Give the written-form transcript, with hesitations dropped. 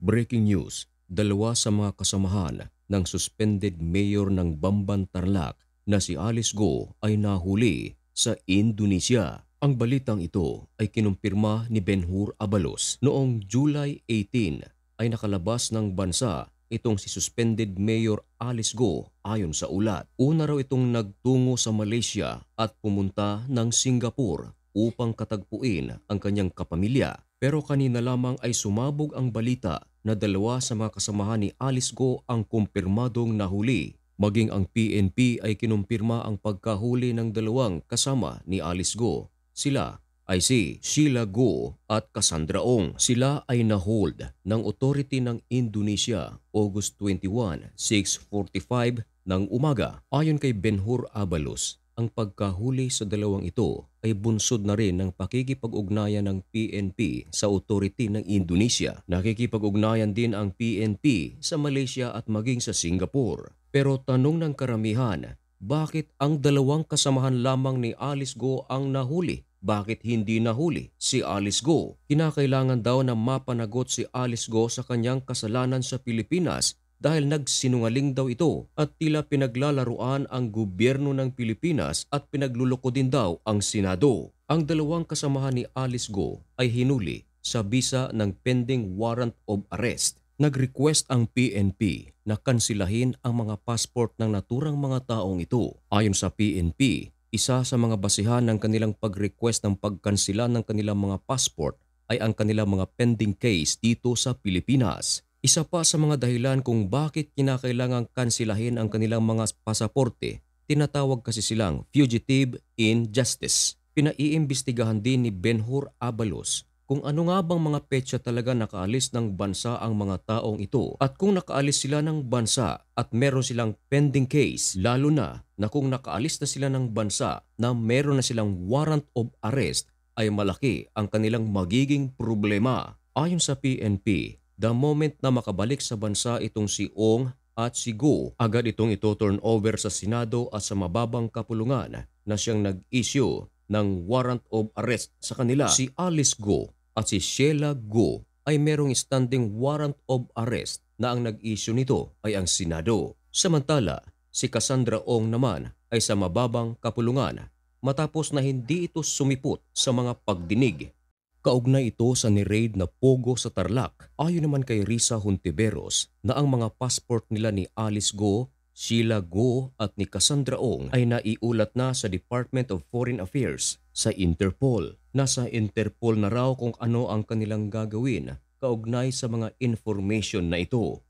Breaking news, dalawa sa mga kasamahan ng suspended mayor ng Bamban Tarlac na si Alice Go ay nahuli sa Indonesia. Ang balitang ito ay kinumpirma ni Benhur Abalos. Noong July 18 ay nakalabas ng bansa itong si suspended mayor Alice Go ayon sa ulat. Una raw itong nagtungo sa Malaysia at pumunta ng Singapore upang katagpuin ang kanyang kapamilya. Pero kanina lamang ay sumabog ang balita na dalawa sa mga kasamahan ni Alice Go ang kumpirmadong nahuli. Maging ang PNP ay kinumpirma ang pagkahuli ng dalawang kasama ni Alice Go. Sila ay si Sheila Go at Cassandra Ong. Sila ay na-hold ng authority ng Indonesia August 21, 6:45 ng umaga. Ayon kay Benhur Abalos, ang pagkahuli sa dalawang ito ay bunsod na rin ng pakikipag-ugnayan ng PNP sa authority ng Indonesia. Nakikipag-ugnayan din ang PNP sa Malaysia at maging sa Singapore. Pero tanong ng karamihan, bakit ang dalawang kasamahan lamang ni Alice Go ang nahuli? Bakit hindi nahuli si Alice Go? Kinakailangan daw na mapanagot si Alice Go sa kanyang kasalanan sa Pilipinas dahil nagsinungaling daw ito at tila pinaglalaruan ang gobyerno ng Pilipinas at pinagluloko din daw ang Senado. Ang dalawang kasamahan ni Alice Go ay hinuli sa bisa ng pending warrant of arrest. Nag-request ang PNP na kansilahin ang mga passport ng naturang mga taong ito. Ayon sa PNP, isa sa mga basihan ng kanilang pag-request ng pagkansila ng kanilang mga passport ay ang kanilang mga pending case dito sa Pilipinas. Isa pa sa mga dahilan kung bakit kinakailangang kansilahin ang kanilang mga pasaporte, tinatawag kasi silang fugitive in justice. Pinaiimbestigahan din ni Benhur Abalos kung ano nga bang mga petsa talaga nakaalis ng bansa ang mga taong ito at kung nakaalis sila ng bansa at meron silang pending case, lalo na kung nakaalis na sila ng bansa na meron na silang warrant of arrest, ay malaki ang kanilang magiging problema. Ayon sa PNP, the moment na makabalik sa bansa itong si Ong at si Go, agad itong ito-turn over sa Senado at sa mababang kapulungan na siyang nag-issue ng warrant of arrest sa kanila. Si Alice Go at si Sheila Go ay merong standing warrant of arrest na ang nag-issue nito ay ang Senado. Samantala, si Cassandra Ong naman ay sa mababang kapulungan matapos na hindi ito sumipot sa mga pagdinig. Kaugnay ito sa ni-raid na pogo sa Tarlac. Ayon naman kay Risa Hontiveros na ang mga passport nila ni Alice Go, Sheila Go at ni Cassandra Ong ay naiulat na sa Department of Foreign Affairs sa Interpol. Nasa Interpol na raw kung ano ang kanilang gagawin kaugnay sa mga information na ito.